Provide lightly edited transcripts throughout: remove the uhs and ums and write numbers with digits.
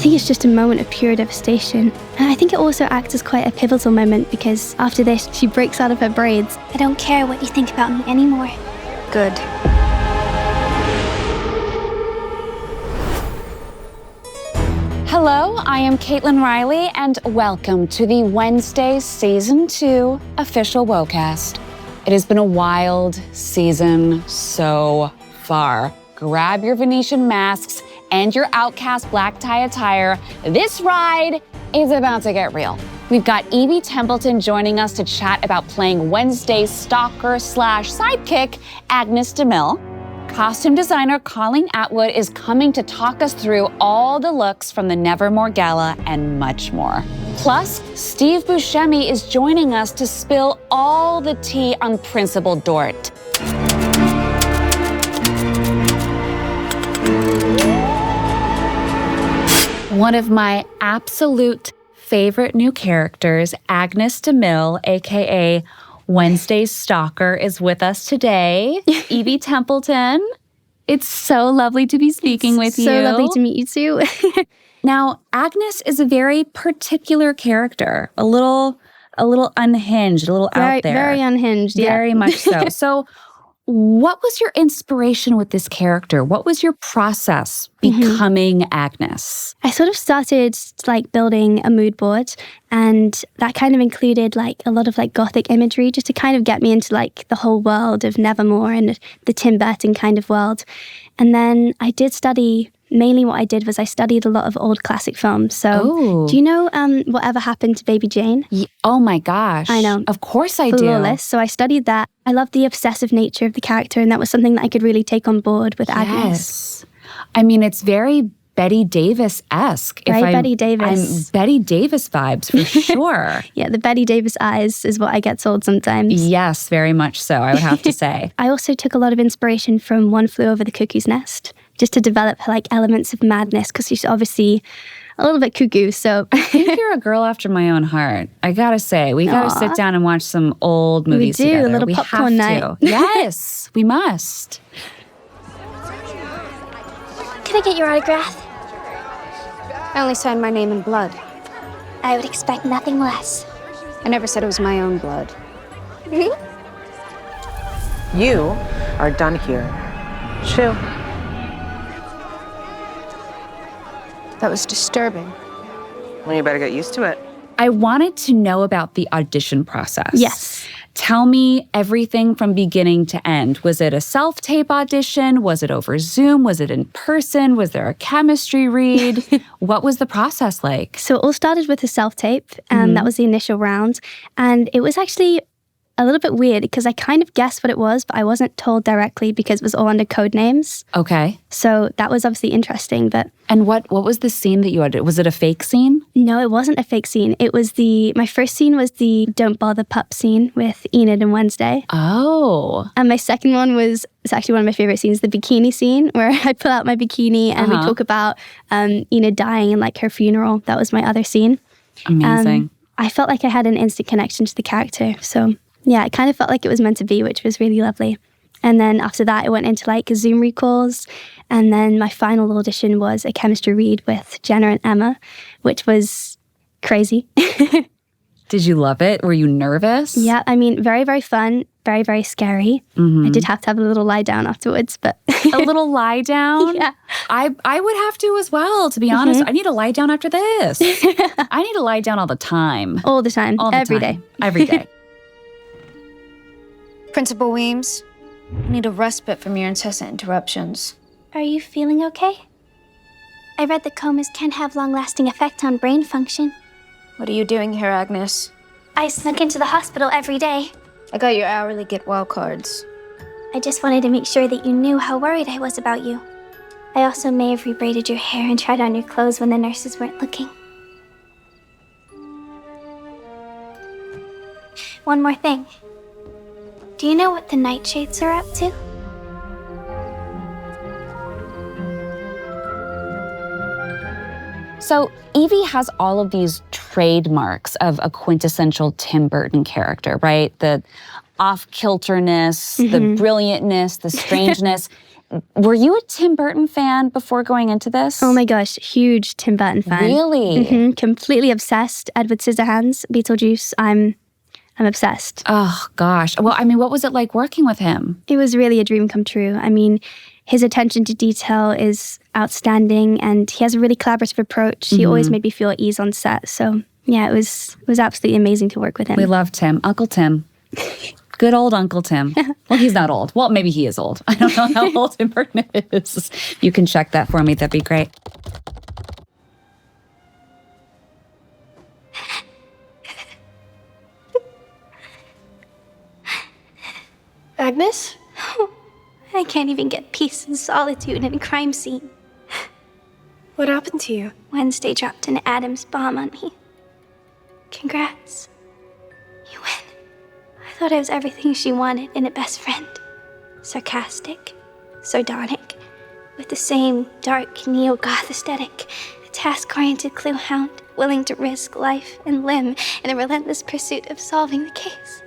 think it's just a moment of pure devastation. And I think it also acts as quite a pivotal moment because after this, she breaks out of her braids. I don't care what you think about me anymore. Good. Hello, I am Caitlin Riley, and welcome to the Wednesday Season 2 official WOCast. It has been a wild season so far. Grab your Venetian masks and your Outcast black tie attire. This ride is about to get real. We've got Evie Templeton joining us to chat about playing Wednesday's stalker/sidekick, Agnes DeMille. Costume designer Colleen Atwood is coming to talk us through all the looks from the Nevermore Gala and much more. Plus, Steve Buscemi is joining us to spill all the tea on Principal Dort. One of my absolute favorite new characters, Agnes DeMille, aka Wednesday's Stalker, is with us today. Evie Templeton, it's so lovely to be speaking with you. So lovely to meet you too. Now, Agnes is a very particular character, a little unhinged, a little out there. Very unhinged, yeah. Very much so. So, what was your inspiration with this character? What was your process becoming Agnes? I sort of started like building a mood board, and that kind of included like a lot of like gothic imagery just to kind of get me into like the whole world of Nevermore and the Tim Burton kind of world. And then I did study, mainly what I did was I studied a lot of old classic films. So do you know Whatever Happened to Baby Jane? Oh my gosh. I know. Of course I Flawless. So I studied that. I loved the obsessive nature of the character, and that was something that I could really take on board with Agnes. Yes. I mean, it's very Betty Davis-esque. Right, Betty Davis. I'm Betty Davis vibes for sure. Yeah, the Betty Davis eyes is what I get told sometimes. Yes, very much so, I would have to say. I also took a lot of inspiration from One Flew Over the Cuckoo's Nest, just to develop like elements of madness, because she's obviously a little bit cuckoo, so. I think you're a girl after my own heart. I gotta say, we gotta sit down and watch some old movies together. We do, a little popcorn night. Yes, we must. Can I get your autograph? I only signed my name in blood. I would expect nothing less. I never said it was my own blood. You are done here. Shoo. That was disturbing. Well, you better get used to it. I wanted to know about the audition process. Yes. Tell me everything from beginning to end. Was it a self-tape audition? Was it over Zoom? Was it in person? Was there a chemistry read? What was the process like? So it all started with a self-tape, and that was the initial round. And it was actually a little bit weird because I kind of guessed what it was, but I wasn't told directly because it was all under code names. Okay. So that was obviously interesting, but... And what was the scene that you had? Was it a fake scene? No, it wasn't a fake scene. It was my first scene was the Don't Bother Pup scene with Enid and Wednesday. Oh. And my second one was, it's actually one of my favorite scenes, the bikini scene, where I pull out my bikini and we talk about Enid dying and like her funeral. That was my other scene. Amazing. I felt like I had an instant connection to the character. So yeah, it kind of felt like it was meant to be, which was really lovely. And then after that, I went into like Zoom recalls. And then my final audition was a chemistry read with Jenna and Emma, which was crazy. Did you love it? Were you nervous? Yeah, I mean, very, very fun, very, very scary. I did have to have a little lie down afterwards, but... A little lie down? Yeah. I would have to as well, to be honest. I need to lie down after this. I need to lie down all the time. All the time, every day. Every day. Principal Weems, I need a respite from your incessant interruptions. Are you feeling okay? I read that comas can have long-lasting effect on brain function. What are you doing here, Agnes? I snuck into the hospital every day. I got your hourly get well cards. I just wanted to make sure that you knew how worried I was about you. I also may have rebraided your hair and tried on your clothes when the nurses weren't looking. One more thing. Do you know what the Nightshades are up to? So Evie has all of these trademarks of a quintessential Tim Burton character, right? The off-kilterness, the brilliantness, the strangeness. were you a Tim Burton fan before going into this? Oh my gosh, huge Tim Burton fan. Really? Completely obsessed. Edward Scissorhands, Beetlejuice. I'm obsessed. Oh, gosh. Well, I mean, what was it like working with him? It was really a dream come true. I mean, his attention to detail is outstanding, and he has a really collaborative approach. He always made me feel at ease on set. So yeah, it was absolutely amazing to work with him. We love Tim. Uncle Tim. Good old Uncle Tim. Well, he's not old. Well, maybe he is old. I don't know how old Tim Burton is. You can check that for me. That'd be great. Agnes? I can't even get peace and solitude in a crime scene. What happened to you? Wednesday dropped an Adams bomb on me. Congrats. You win. I thought I was everything she wanted in a best friend. Sarcastic, sardonic, with the same dark neo-goth aesthetic, a task-oriented clue hound, willing to risk life and limb in a relentless pursuit of solving the case.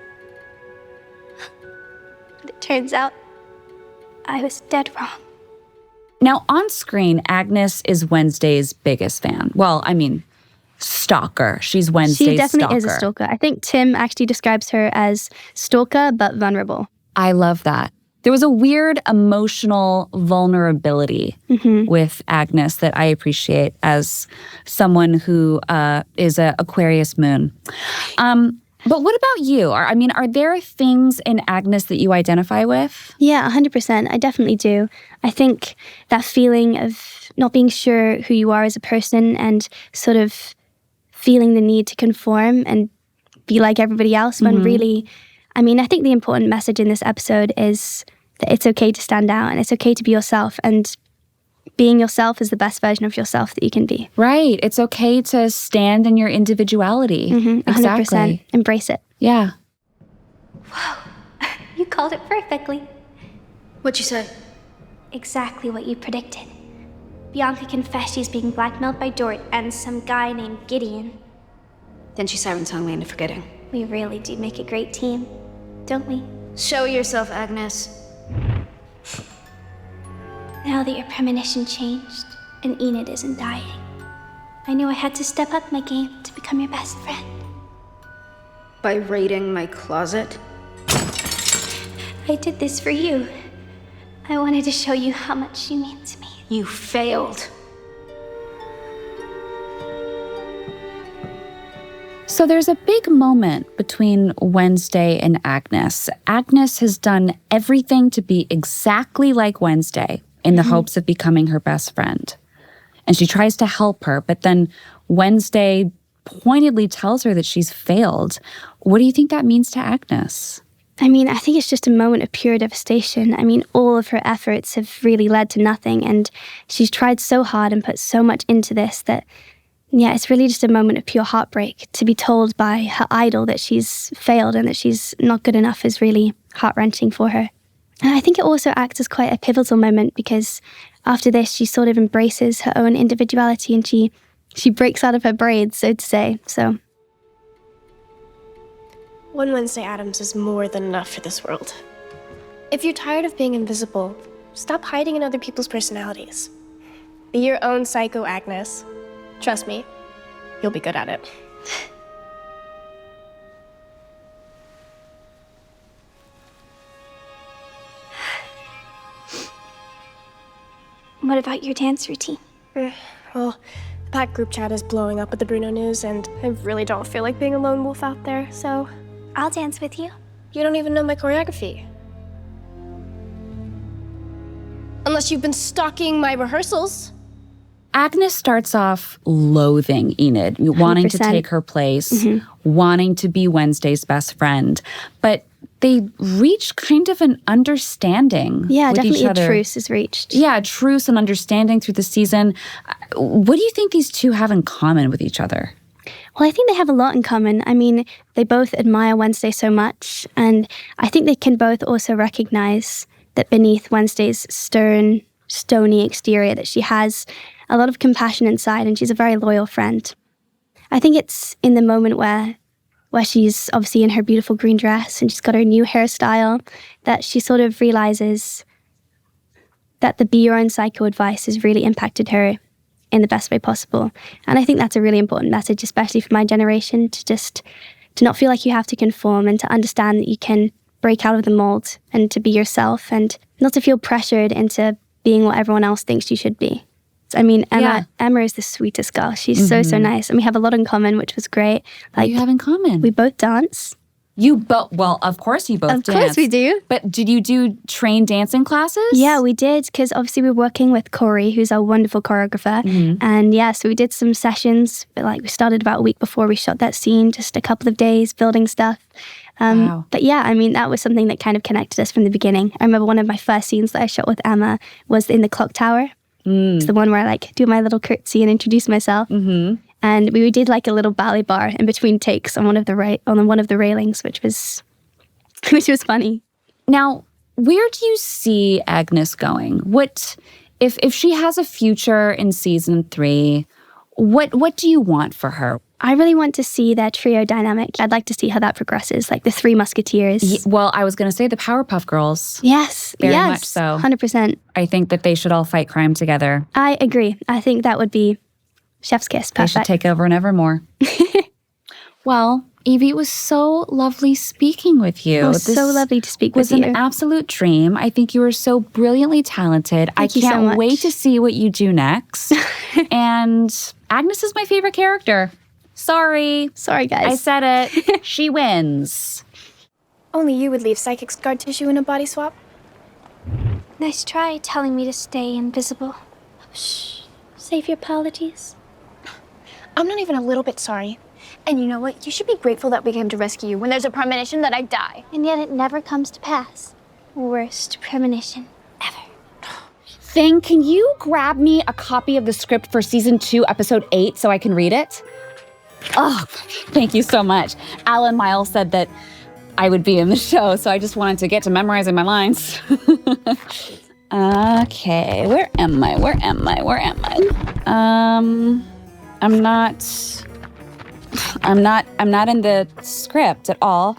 But it turns out, I was dead wrong. Now, on screen, Agnes is Wednesday's biggest fan. Well, I mean, stalker. She's Wednesday's She definitely stalker. is a stalker. I think Tim actually describes her as stalker, but vulnerable. I love that. There was a weird emotional vulnerability with Agnes that I appreciate as someone who is an Aquarius moon. But what about you? Are there things in Agnes that you identify with? Yeah, 100%. I definitely do. I think that feeling of not being sure who you are as a person and sort of feeling the need to conform and be like everybody else when really, I think the important message in this episode is that it's okay to stand out and it's okay to be yourself, and being yourself is the best version of yourself that you can be. Right. It's okay to stand in your individuality. 100%. Exactly. Embrace it. Yeah. You called it perfectly. What'd you say? Exactly what you predicted. Bianca confessed she's being blackmailed by Dort and some guy named Gideon. Then she siren-song me into forgetting. We really do make a great team, don't we? Show yourself, Agnes. Now that your premonition changed and Enid isn't dying, I knew I had to step up my game to become your best friend. By raiding my closet? I did this for you. I wanted to show you how much you mean to me. You failed. So there's a big moment between Wednesday and Agnes. Agnes has done everything to be exactly like Wednesday in the hopes of becoming her best friend. And she tries to help her, but then Wednesday pointedly tells her that she's failed. What do you think that means to Agnes? I think it's just a moment of pure devastation. All of her efforts have really led to nothing, and she's tried so hard and put so much into this that, yeah, it's really just a moment of pure heartbreak. To be told by her idol that she's failed and that she's not good enough is really heart-wrenching for her. And I think it also acts as quite a pivotal moment because after this, she sort of embraces her own individuality and she breaks out of her braids, so to say. So One Wednesday Addams is more than enough for this world. If you're tired of being invisible, stop hiding in other people's personalities. Be your own psycho, Agnes. Trust me, you'll be good at it. What about your dance routine? Well, that group chat is blowing up with the Bruno news, and I really don't feel like being a lone wolf out there, so I'll dance with you. you don't even know my choreography. Unless you've been stalking my rehearsals. Agnes starts off loathing Enid, wanting to 100%. take her place, wanting to be Wednesday's best friend. But they reach kind of an understanding yeah, with definitely each a other. truce is reached. Yeah, a truce and understanding through the season. What do you think these two have in common with each other? Well, I think they have a lot in common. They both admire Wednesday so much, and I think they can both also recognize that beneath Wednesday's stern, stony exterior that she has a lot of compassion inside, and she's a very loyal friend. I think it's in the moment where she's obviously in her beautiful green dress and she's got her new hairstyle that she sort of realizes that the be your own psycho advice has really impacted her in the best way possible. And I think that's a really important message, especially for my generation, to not feel like you have to conform and to understand that you can break out of the mold and to be yourself and not to feel pressured into being what everyone else thinks you should be. I mean, Emma is the sweetest girl. She's so nice. And we have a lot in common, which was great. What do you have in common? We both dance. You both, well, of course you both dance. Of course we do. But did you do trained dancing classes? Yeah, we did, because obviously we're working with Corey, who's our wonderful choreographer. And yeah, so we did some sessions, but like we started about a week before we shot that scene, just a couple of days building stuff. Wow. But yeah, I mean, that was something that kind of connected us from the beginning. I remember one of my first scenes that I shot with Emma was in the clock tower. It's the one where I like do my little curtsy and introduce myself. And we did like a little ballet bar in between takes on one of the railings, which was funny. Now, where do you see Agnes going? What if she has a future in season 3? What do you want for her? I really want to see their trio dynamic. I'd like to see how that progresses, like the Three Musketeers. Well, I was going to say the Powerpuff Girls. Yes, Very much so. 100%. I think that they should all fight crime together. I agree. I think that would be chef's kiss. Perfect. They should take over and Evermore. Well, Evie, it was so lovely speaking with you. It was so lovely to speak with you. you. It was an absolute dream. I think you were so brilliantly talented. Thank you so can't much. wait to see what you do next. And Agnes is my favorite character. Sorry, guys. I said it. She wins. Only you would leave psychic scar tissue in a body swap. Nice try telling me to stay invisible. Shh. Save your apologies. I'm not even a little bit sorry. And you know what? You should be grateful that we came to rescue you when there's a premonition that I'd die. And yet it never comes to pass. Worst premonition ever. Thing, can you grab me a copy of the script for season 2, episode 8, so I can read it? Oh, thank you so much. Alan Miles said that I would be in the show, so I just wanted to get to memorizing my lines. Okay, where am I? I'm not in the script at all.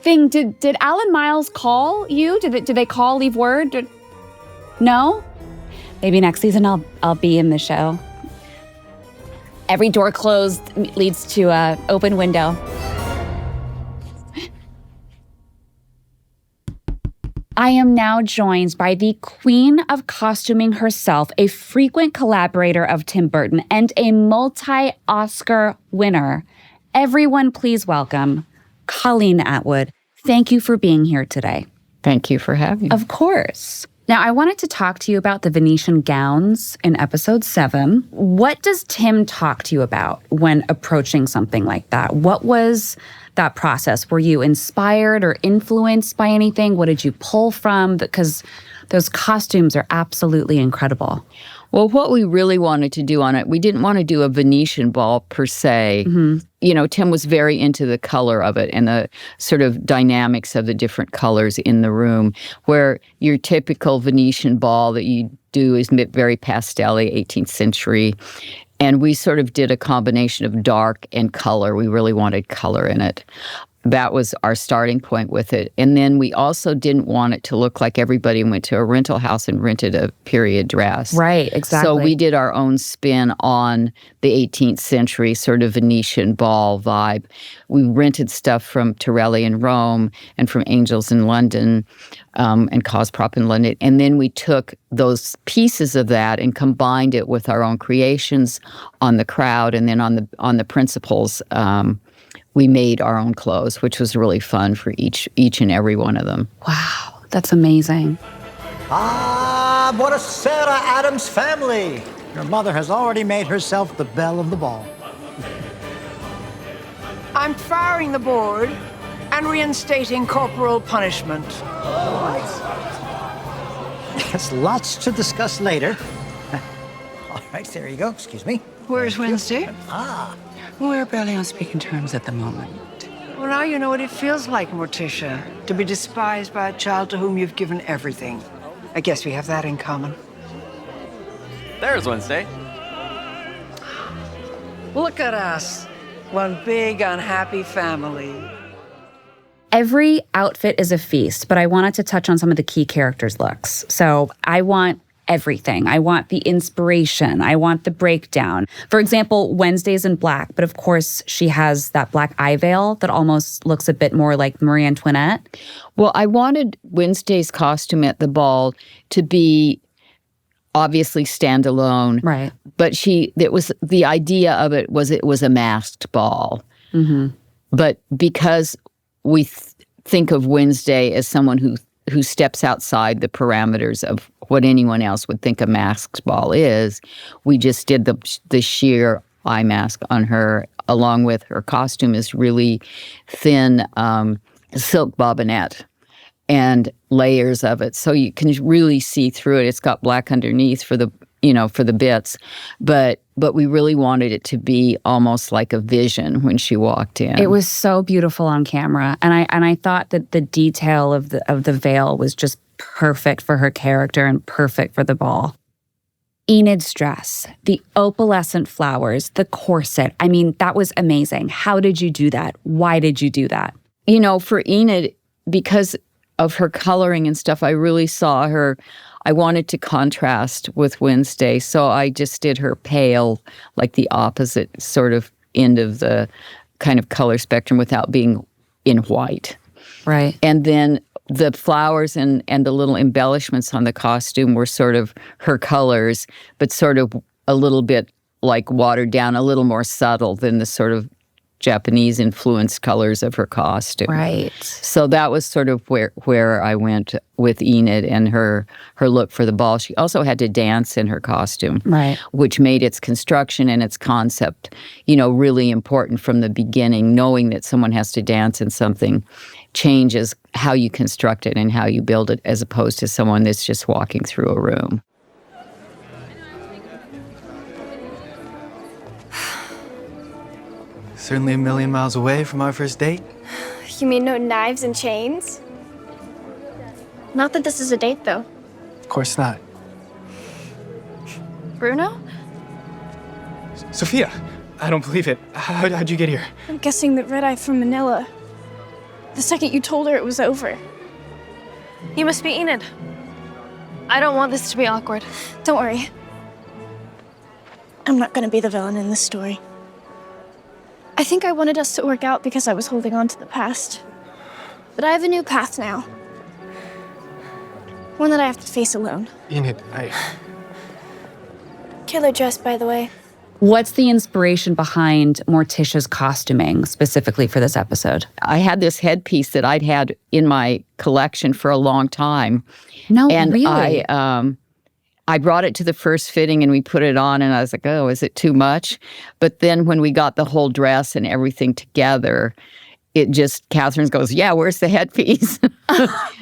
Thing, did Alan Miles call you? Did they call, leave word? No? Maybe next season I'll be in the show. Every door closed leads to an open window. I am now joined by the queen of costuming herself, a frequent collaborator of Tim Burton, and a multi-Oscar winner. Everyone please welcome Colleen Atwood. Thank you for being here today. Thank you for having me. Of course. Now, I wanted to talk to you about the Venetian gowns in episode 7. What does Tim talk to you about when approaching something like that? What was that process? Were you inspired or influenced by anything? What did you pull from? Because those costumes are absolutely incredible. Well, what we really wanted to do on it, we didn't want to do a Venetian ball per se. You know, Tim was very into the color of it and the sort of dynamics of the different colors in the room, where your typical Venetian ball that you do is very pastel-y, 18th century. And we sort of did a combination of dark and color. We really wanted color in it. That was our starting point with it. And then we also didn't want it to look like everybody went to a rental house and rented a period dress. Right, exactly. So we did our own spin on the 18th century sort of Venetian ball vibe. We rented stuff from Torelli in Rome and from Angels in London and Cosprop in London. And then we took those pieces of that and combined it with our own creations on the crowd, and then on the principals. We made our own clothes, which was really fun for each and every one of them. Wow, that's amazing. Ah, what a Sarah Adams family. Your mother has already made herself the belle of the ball. I'm firing the board and reinstating corporal punishment. Yes, lots to discuss later. All right, there you go. Excuse me. Where's Wednesday? We're barely on speaking terms at the moment. Well, now you know what it feels like, Morticia, to be despised by a child to whom you've given everything. I guess we have that in common. There's Wednesday. Look at us. One big, unhappy family. Every outfit is a feast, but I wanted to touch on some of the key characters' looks. So I want everything. I want the inspiration. I want the breakdown. For example, Wednesday's in black, but of course she has that black eye veil that almost looks a bit more like Marie Antoinette. Well, I wanted Wednesday's costume at the ball to be obviously standalone. Right. But the idea of it was a masked ball. Mm-hmm. But because we think of Wednesday as someone who steps outside the parameters of what anyone else would think a masked ball is, we just did the sheer eye mask on her, along with her costume is really thin silk bobinette and layers of it, so you can really see through it. It's got black underneath for the bits, but we really wanted it to be almost like a vision when she walked in. It was so beautiful on camera, and I thought that the detail of the veil was just perfect for her character and perfect for the ball. Enid's dress, the opalescent flowers, the corset. I mean, that was amazing. How did you do that? Why did you do that? For Enid, because of her coloring and stuff, I really saw her. I wanted to contrast with Wednesday, so I just did her pale, like the opposite sort of end of the kind of color spectrum without being in white. Right. And then the flowers and the little embellishments on the costume were sort of her colors, but sort of a little bit like watered down, a little more subtle than the sort of Japanese influenced colors of her costume. Right. So that was sort of where I went with Enid and her look for the ball. She also had to dance in her costume, right, which made its construction and its concept, really important from the beginning. Knowing that someone has to dance in something changes how you construct it and how you build it, as opposed to someone that's just walking through a room. Certainly a million miles away from our first date. You mean no knives and chains? Not that this is a date, though. Of course not. Bruno? Sophia, I don't believe it. How'd you get here? I'm guessing that Red-Eye from Manila. The second you told her it was over. You must be Enid. I don't want this to be awkward. Don't worry. I'm not gonna be the villain in this story. I think I wanted us to work out because I was holding on to the past. But I have a new path now. One that I have to face alone. Enid, Killer dress, by the way. What's the inspiration behind Morticia's costuming specifically for this episode? I had this headpiece that I'd had in my collection for a long time. No, and really? I brought it to the first fitting and we put it on and I was like, oh, is it too much? But then when we got the whole dress and everything together, Catherine goes, yeah, where's the headpiece?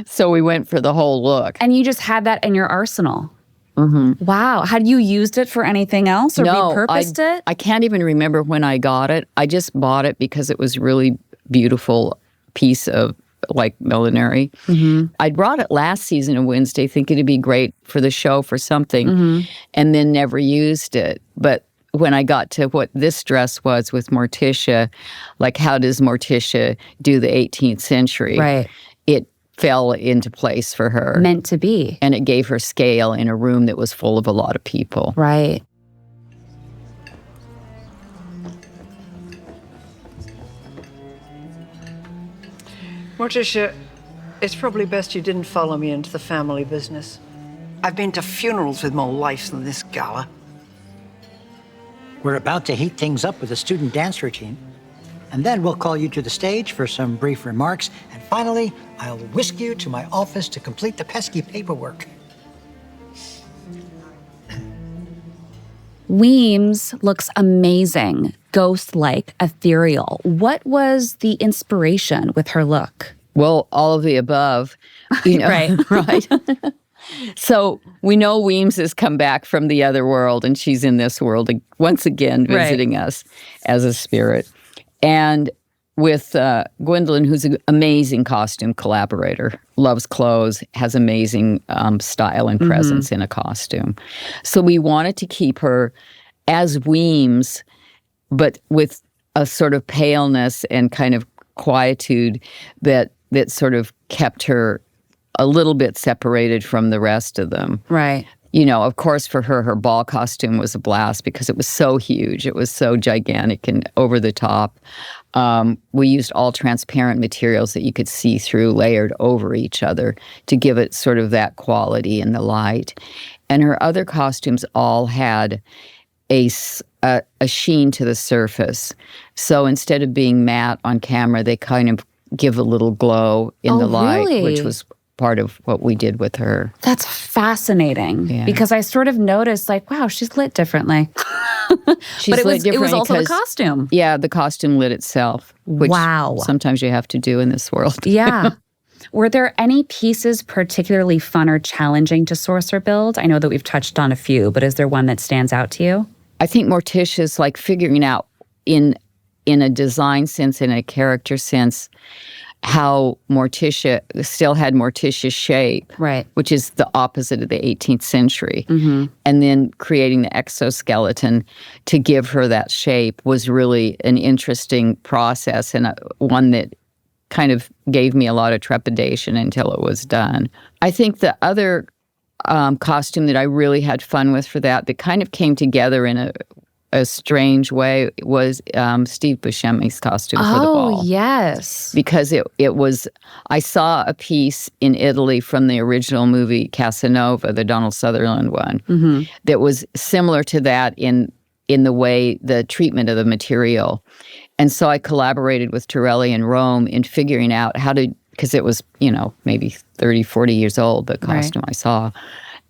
So we went for the whole look. And you just had that in your arsenal? Mm-hmm. Wow. Had you used it for anything else or repurposed it? I can't even remember when I got it. I just bought it because it was really beautiful piece of millinery. Mm-hmm. I brought it last season of Wednesday thinking it'd be great for the show for something, mm-hmm, and then never used it. But when I got to what this dress was with Morticia, how does Morticia do the 18th century? Right. It fell into place for her. Meant to be. And it gave her scale in a room that was full of a lot of people. Right. Morticia, it's probably best you didn't follow me into the family business. I've been to funerals with more life than this gala. We're about to heat things up with a student dance routine. And then we'll call you to the stage for some brief remarks. And finally, I'll whisk you to my office to complete the pesky paperwork. Weems looks amazing, ghost-like, ethereal. What was the inspiration with her look? Well, all of the above. Right. Right. So we know Weems has come back from the other world, and she's in this world once again visiting us as a spirit. And with Gwendolyn, who's an amazing costume collaborator, loves clothes, has amazing style and presence in a costume. So we wanted to keep her as Weems, but with a sort of paleness and kind of quietude that that sort of kept her a little bit separated from the rest of them. Right. You know, of course, for her ball costume was a blast because it was so huge. It was so gigantic and over the top. We used all transparent materials that you could see through layered over each other to give it sort of that quality in the light. And her other costumes all had a sheen to the surface. So instead of being matte on camera, they kind of give a little glow in the light, really? which was part of what we did with her. That's fascinating because I sort of noticed like, wow, she's lit differently. She's but it lit was differently also the because- costume. Yeah, the costume lit itself, which Wow. sometimes you have to do in this world. Yeah. Were there any pieces particularly fun or challenging to source or build? I know that we've touched on a few, but is there one that stands out to you? I think Morticia's like figuring out in a design sense, in a character sense, how Morticia still had Morticia's shape, right? Which is the opposite of the 18th century. Mm-hmm. And then creating the exoskeleton to give her that shape was really an interesting process and one that kind of gave me a lot of trepidation until it was done. I think the other costume that I really had fun with for that kind of came together in a strange way was Steve Buscemi's costume for the ball. Oh, yes. Because it was, I saw a piece in Italy from the original movie Casanova, the Donald Sutherland one, that was similar to that in the way, the treatment of the material. And so I collaborated with Torelli in Rome in figuring out how to, because it was, maybe 30, 40 years old, the costume I saw,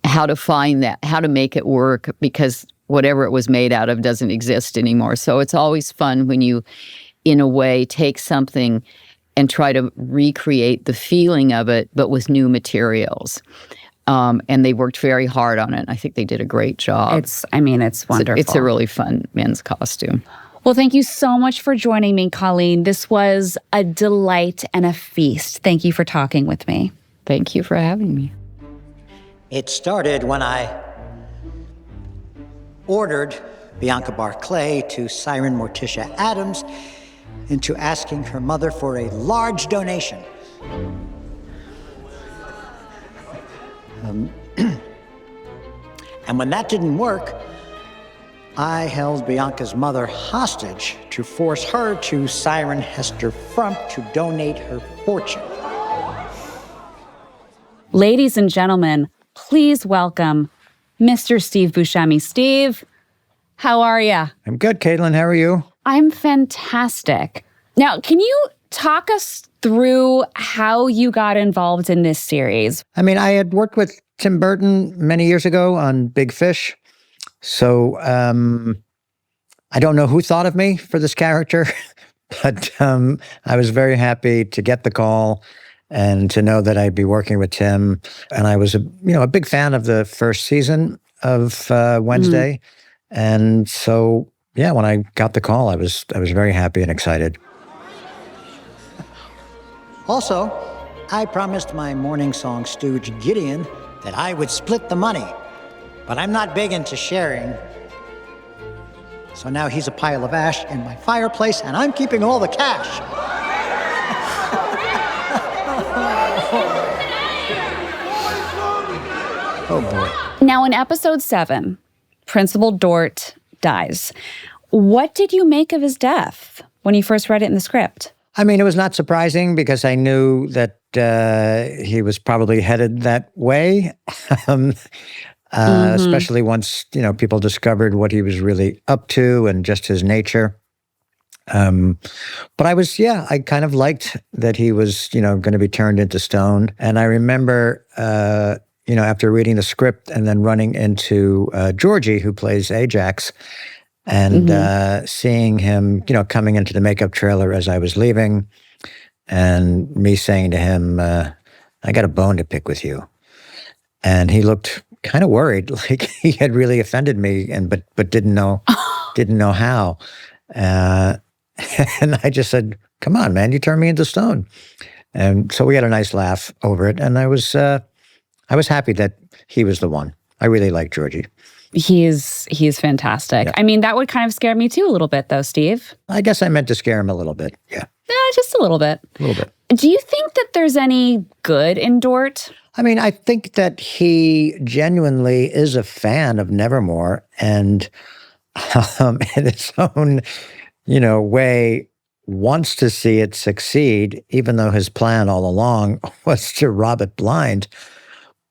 how to find that, how to make it work, because whatever it was made out of doesn't exist anymore. So it's always fun when you, in a way, take something and try to recreate the feeling of it, but with new materials. And they worked very hard on it. And I think they did a great job. It's wonderful. It's a really fun men's costume. Well, thank you so much for joining me, Colleen. This was a delight and a feast. Thank you for talking with me. Thank you for having me. It started when I ordered Bianca Barclay to siren Morticia Addams into asking her mother for a large donation. And when that didn't work, I held Bianca's mother hostage to force her to siren Hester Frump to donate her fortune. Ladies and gentlemen, please welcome Mr. Steve Buscemi. Steve, how are you? I'm good, Caitlin. How are you? I'm fantastic. Now, can you talk us through how you got involved in this series? I mean, I had worked with Tim Burton many years ago on Big Fish. So I don't know who thought of me for this character, but I was very happy to get the call and to know that I'd be working with Tim. And I was a big fan of the first season of Wednesday. And so, yeah, when I got the call, I was very happy and excited. Also, I promised my morning song stooge Gideon that I would split the money, but I'm not big into sharing. So now he's a pile of ash in my fireplace, and I'm keeping all the cash. Oh, boy. Now, in episode 7, Principal Dort dies. What did you make of his death when you first read it in the script? I mean, it was not surprising because I knew that he was probably headed that way, especially once, people discovered what he was really up to and just his nature. But I kind of liked that he was, going to be turned into stone. And I remember, after reading the script and then running into Georgie, who plays Ajax, and seeing him, coming into the makeup trailer as I was leaving, and me saying to him, I got a bone to pick with you. And he looked kind of worried, like he had really offended me, but didn't know how. And I just said, "Come on, man, you turned me into stone." And so we had a nice laugh over it, and I was happy that he was the one. I really like Georgie. He's fantastic. Yeah. I mean, that would kind of scare me too a little bit, though, Steve. I guess I meant to scare him a little bit. Yeah. Just a little bit. A little bit. Do you think that there's any good in Dort? I mean, I think that he genuinely is a fan of Nevermore and in its own, way wants to see it succeed, even though his plan all along was to rob it blind.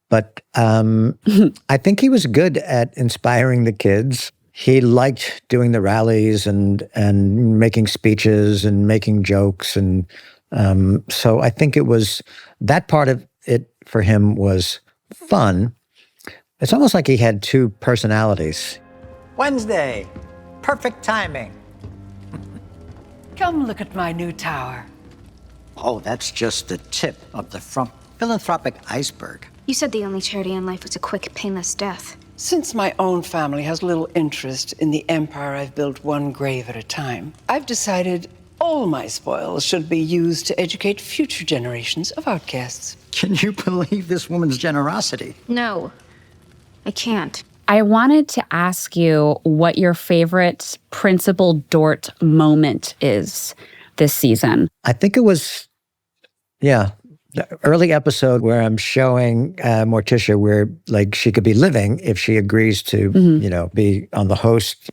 But I think he was good at inspiring the kids. He liked doing the rallies and making speeches and making jokes. And so I think it was, that part of it for him was fun. It's almost like he had two personalities. Wednesday, perfect timing. Come look at my new tower. Oh, that's just the tip of the philanthropic iceberg. You said the only charity in life was a quick, painless death. Since my own family has little interest in the empire I've built one grave at a time, I've decided all my spoils should be used to educate future generations of outcasts. Can you believe this woman's generosity? No, I can't. I wanted to ask you what your favorite Principal Dort moment is this season. I think it was, the early episode where I'm showing Morticia where like she could be living if she agrees to, be on the host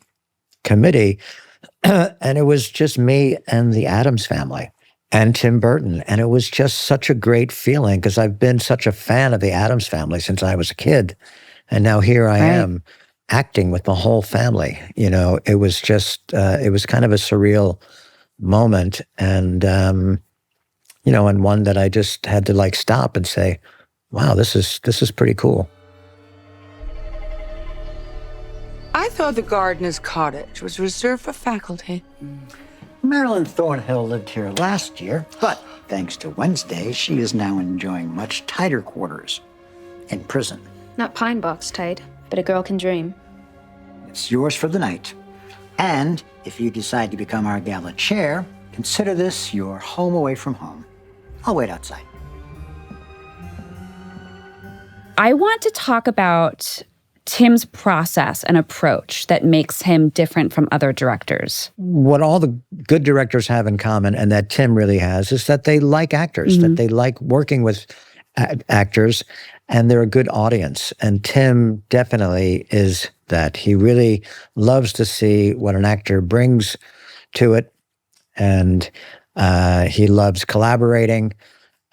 committee. And it was just me and the Addams family and Tim Burton. And it was just such a great feeling because I've been such a fan of the Addams family since I was a kid. And now here I am acting with the whole family. It was just, it was kind of a surreal moment. And, and one that I just had to like stop and say, wow, this is pretty cool. I thought the gardener's cottage was reserved for faculty. Marilyn Thornhill lived here last year, but thanks to Wednesday, she is now enjoying much tighter quarters in prison. Not pine box tight, but a girl can dream. It's yours for the night. And if you decide to become our gala chair, consider this your home away from home. I'll wait outside. I want to talk about Tim's process and approach that makes him different from other directors. What all the good directors have in common, and that Tim really has, is that they like actors, that they like working with actors, and they're a good audience. And Tim definitely is that. He really loves to see what an actor brings to it, and he loves collaborating.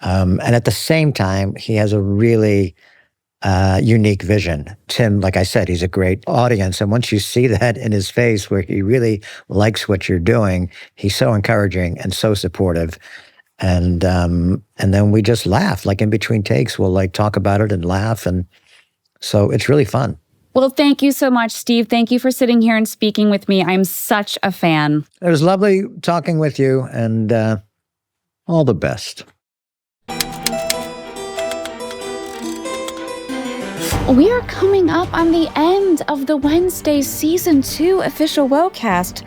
And at the same time, he has a really unique vision. Tim, like I said, he's a great audience. And once you see that in his face where he really likes what you're doing, he's so encouraging and so supportive. And then we just laugh, like in between takes, we'll like talk about it and laugh. And so it's really fun. Well, thank you so much, Steve. Thank you for sitting here and speaking with me. I'm such a fan. It was lovely talking with you, and all the best. We are coming up on the end of the Wednesday Season 2 official WOCast,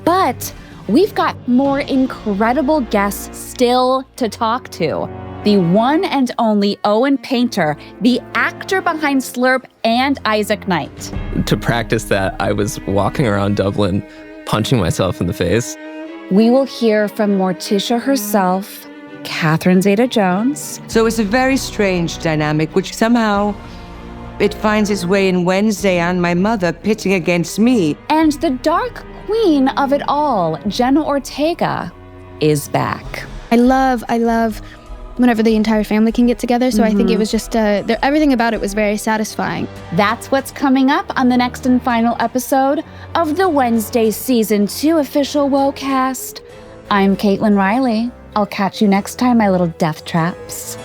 but we've got more incredible guests still to talk to. The one and only Owen Painter, the actor behind Slurp and Isaac Knight. To practice that, I was walking around Dublin, punching myself in the face. We will hear from Morticia herself, Catherine Zeta-Jones. So it's a very strange dynamic, which somehow it finds its way in Wednesday and my mother pitting against me. And the dark queen of it all, Jenna Ortega, is back. I love whenever the entire family can get together. So I think it was just, everything about it was very satisfying. That's what's coming up on the next and final episode of the Wednesday Season 2 official WOCast. I'm Caitlin Riley. I'll catch you next time, my little death traps.